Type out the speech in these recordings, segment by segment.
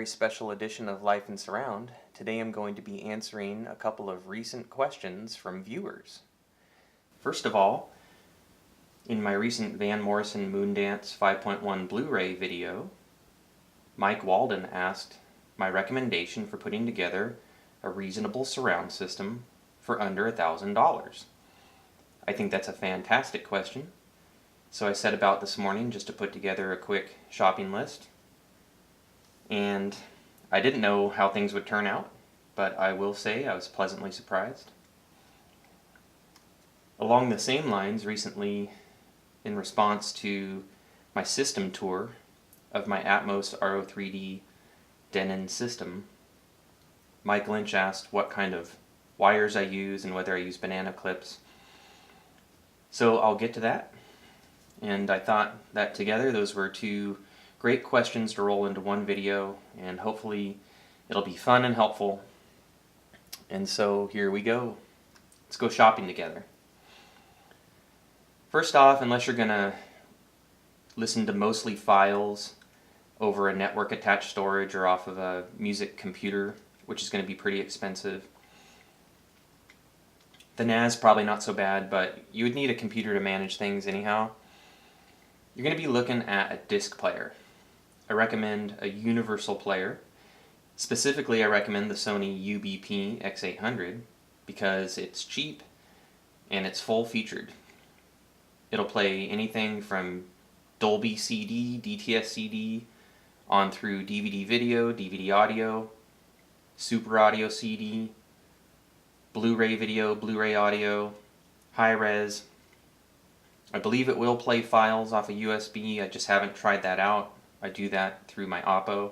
very special edition of Life in Surround. Today I'm going to be answering a couple of recent questions from viewers. First of all, in my recent Van Morrison Moondance 5.1 Blu-ray video, Mike Walden asked my recommendation for putting together a reasonable surround system for under $1,000. I think that's a fantastic question, so I set about this morning just to put together a quick shopping list. And I didn't know how things would turn out, but I will say I was pleasantly surprised. Along the same lines, recently, in response to my system tour of my Atmos RO3D Denon system, Mike Lynch asked what kind of wires I use and whether I use banana clips. So I'll get to that, and I thought that together those were two great questions to roll into one video, and hopefully it'll be fun and helpful. And so here we go. Let's go shopping together. First off, unless you're gonna listen to mostly files over a network attached storage or off of a music computer, which is going to be pretty expensive, the NAS probably not so bad, but you would need a computer to manage things anyhow. You're going to be looking at a disc player. I recommend a universal player. Specifically, I recommend the Sony UBP X800 because it's cheap and it's full featured. It'll play anything from Dolby CD, DTS CD, on through DVD video, DVD audio, Super Audio CD, Blu-ray video, Blu-ray audio, high res. I believe it will play files off a USB, I just haven't tried that out. I do that through my Oppo.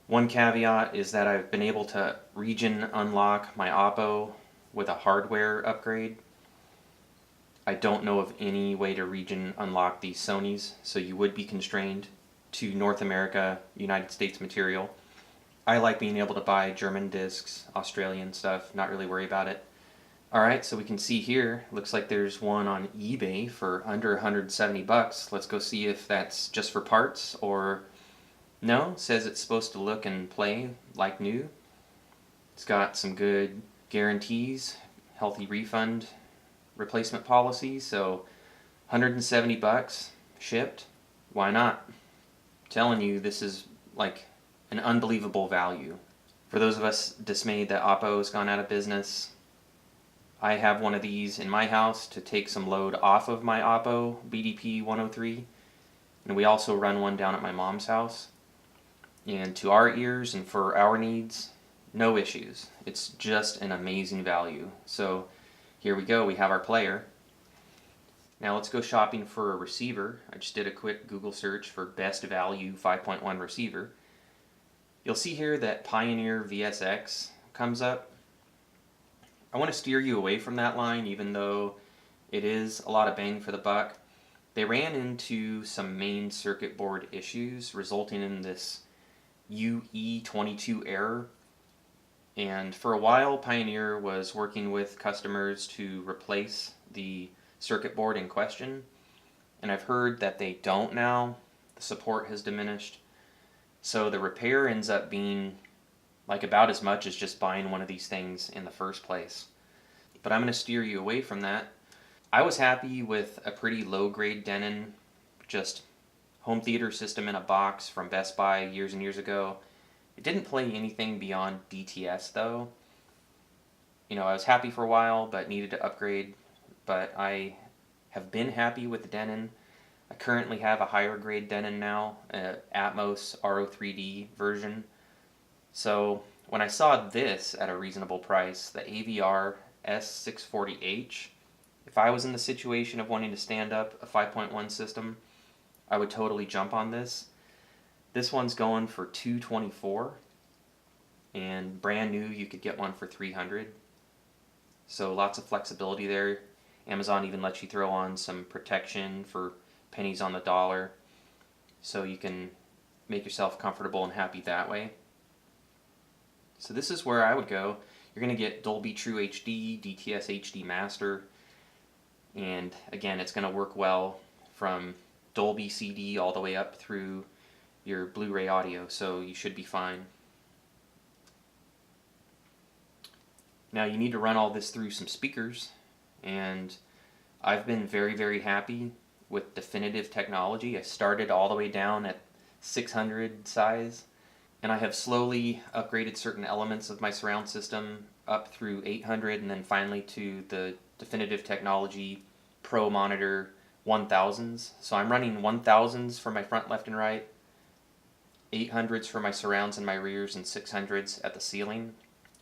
One caveat is that I've been able to region unlock my Oppo with a hardware upgrade. I don't know of any way to region unlock these Sonys, so you would be constrained to North America, United States material. I like being able to buy German discs, Australian stuff, not really worry about it. Alright, so we can see here, looks like there's one on eBay for under 170 bucks. Let's go see if that's just for parts or no. It says it's supposed to look and play like new. It's got some good guarantees, healthy refund replacement policy, so 170 bucks shipped. Why not? I'm telling you, this is like an unbelievable value. For those of us dismayed that Oppo's gone out of business, I have one of these in my house to take some load off of my Oppo BDP 103, and we also run one down at my mom's house. And to our ears and for our needs, no issues. It's just an amazing value. So here we go, we have our player. Now let's go shopping for a receiver. I just did a quick Google search for best value 5.1 receiver. You'll see here that Pioneer VSX comes up. I want to steer you away from that line, even though it is a lot of bang for the buck. They ran into some main circuit board issues, resulting in this UE22 error. And for a while, Pioneer was working with customers to replace the circuit board in question. And I've heard that they don't now. The support has diminished. So the repair ends up being like about as much as just buying one of these things in the first place. But I'm going to steer you away from that. I was happy with a pretty low-grade Denon, just home theater system in a box from Best Buy years and years ago. It didn't play anything beyond DTS though. You know, I was happy for a while but needed to upgrade, but I have been happy with the Denon. I currently have a higher grade Denon now, Atmos RO3D version. So when I saw this at a reasonable price, the AVR S640H, if I was in the situation of wanting to stand up a 5.1 system, I would totally jump on this. This one's going for $224, and brand new you could get one for $300. So lots of flexibility there. Amazon even lets you throw on some protection for pennies on the dollar, so you can make yourself comfortable and happy that way. So this is where I would go. You're going to get Dolby True HD, DTS HD Master, and again, it's going to work well from Dolby CD all the way up through your Blu-ray audio, so you should be fine. Now you need to run all this through some speakers, and I've been very, very happy with Definitive technology. I started all the way down at 600 size, and I have slowly upgraded certain elements of my surround system up through 800, and then finally to the Definitive technology Pro Monitor 1000s. So I'm running 1000s for my front, left, and right, 800s for my surrounds and my rears, and 600s at the ceiling.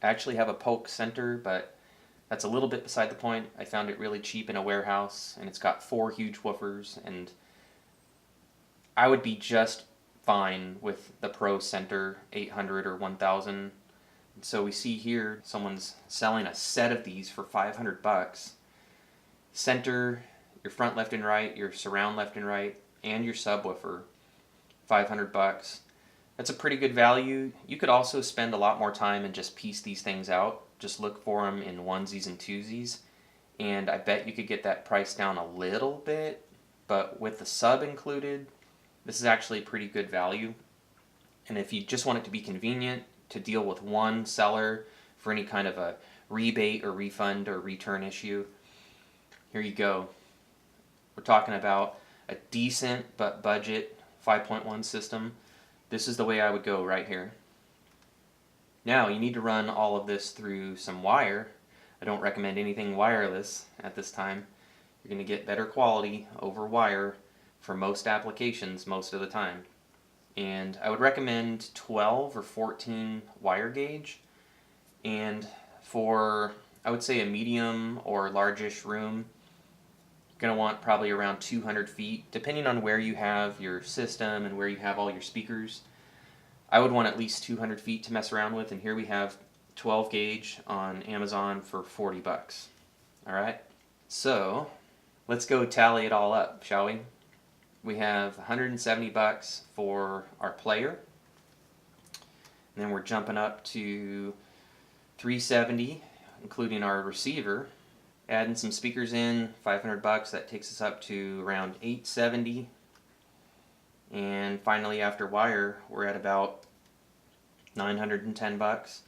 I actually have a Polk center, but that's a little bit beside the point. I found it really cheap in a warehouse, and it's got 4 huge woofers, and I would be just fine with the Pro Center 800 or 1000. So we see here someone's selling a set of these for $500. Center, your front, left, and right, your surround, left, and right, and your subwoofer, $500. That's a pretty good value. You could also spend a lot more time and just piece these things out. Just look for them in onesies and twosies, and I bet you could get that price down a little bit, but with the sub included, this is actually pretty good value. And if you just want it to be convenient to deal with one seller for any kind of a rebate or refund or return issue, here you go. We're talking about a decent but budget 5.1 system. This is the way I would go right here. Now you need to run all of this through some wire. I don't recommend anything wireless at this time. You're going to get better quality over wire for most applications most of the time. And I would recommend 12 or 14 wire gauge. And for, I would say, a medium or largish room, you're going to want probably around 200 feet, depending on where you have your system and where you have all your speakers. I would want at least 200 feet to mess around with, and here we have 12 gauge on Amazon for $40. Alright, so let's go tally it all up, shall we? We have $170 for our player, and then we're jumping up to $370, including our receiver. Adding some speakers in, $500, that takes us up to around $870. And finally, after wire, we're at about $910.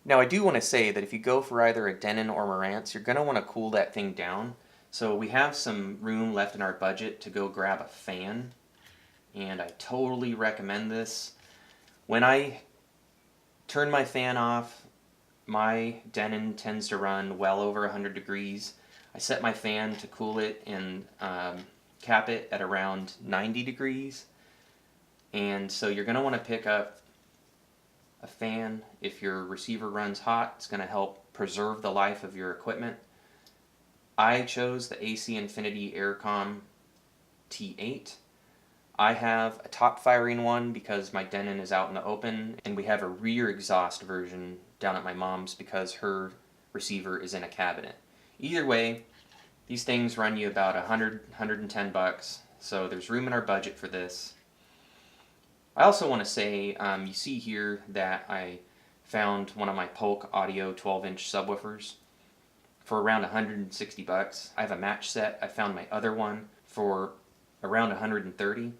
Now I do want to say that if you go for either a Denon or Marantz, you're going to want to cool that thing down. So we have some room left in our budget to go grab a fan, and I totally recommend this. When I turn my fan off, my Denon tends to run well over 100 degrees. I set my fan to cool it and cap it at around 90 degrees. And so you're going to want to pick up a fan. If your receiver runs hot, it's going to help preserve the life of your equipment. I chose the AC Infinity Aircom T8. I have a top firing one because my Denon is out in the open, and we have a rear exhaust version down at my mom's because her receiver is in a cabinet. Either way, these things run you about $110, so there's room in our budget for this. I also want to say, you see here that I found one of my Polk Audio 12-inch subwoofers for around $160. I have a match set. I found my other one for around $130.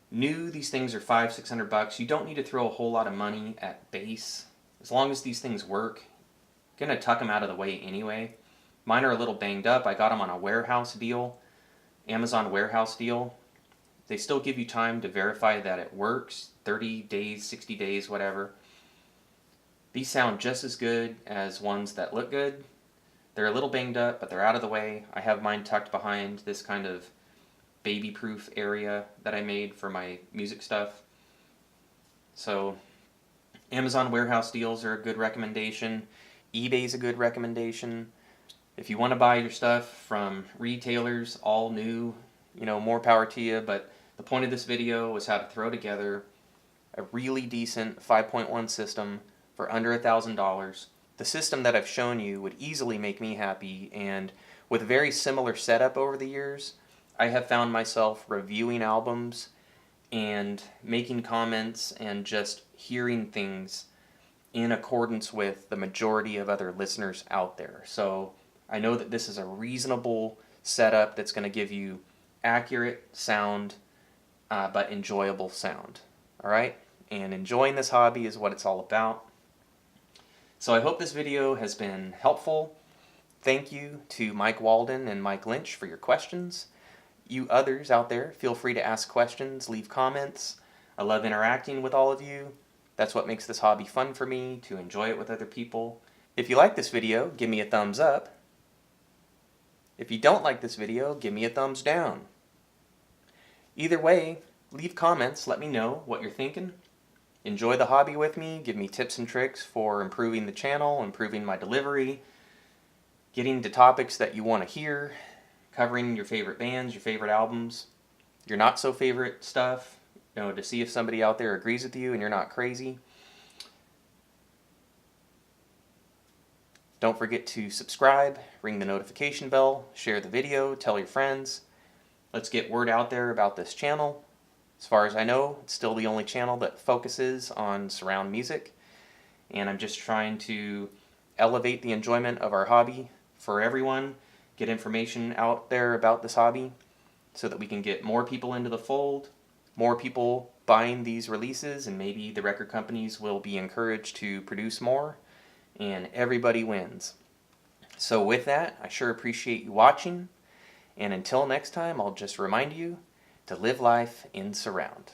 New, these things are $500-600. You don't need to throw a whole lot of money at bass. As long as these things work, I'm gonna tuck them out of the way anyway. Mine are a little banged up. I got them on a warehouse deal, Amazon warehouse deal. They still give you time to verify that it works, 30 days, 60 days, whatever. These sound just as good as ones that look good. They're a little banged up, but they're out of the way. I have mine tucked behind this kind of baby-proof area that I made for my music stuff. So Amazon warehouse deals are a good recommendation. eBay's a good recommendation. If you want to buy your stuff from retailers, all new, more power to you, but the point of this video was how to throw together a really decent 5.1 system for under $1,000. The system that I've shown you would easily make me happy, and with a very similar setup over the years, I have found myself reviewing albums and making comments and just hearing things in accordance with the majority of other listeners out there. So I know that this is a reasonable setup that's going to give you accurate sound, but enjoyable sound. All right? And enjoying this hobby is what it's all about. So I hope this video has been helpful. Thank you to Mike Walden and Mike Lynch for your questions. You others out there, feel free to ask questions, leave comments. I love interacting with all of you. That's what makes this hobby fun for me, to enjoy it with other people. If you like this video, give me a thumbs up. If you don't like this video, give me a thumbs down. Either way, leave comments, let me know what you're thinking. Enjoy the hobby with me, give me tips and tricks for improving the channel, improving my delivery, getting to topics that you want to hear, covering your favorite bands, your favorite albums, your not so favorite stuff, to see if somebody out there agrees with you and you're not crazy. Don't forget to subscribe, ring the notification bell, share the video, tell your friends. Let's get word out there about this channel. As far as I know, it's still the only channel that focuses on surround music, and I'm just trying to elevate the enjoyment of our hobby for everyone, get information out there about this hobby so that we can get more people into the fold, more people buying these releases, and maybe the record companies will be encouraged to produce more, and everybody wins. So with that, I sure appreciate you watching, and until next time, I'll just remind you to live life in surround.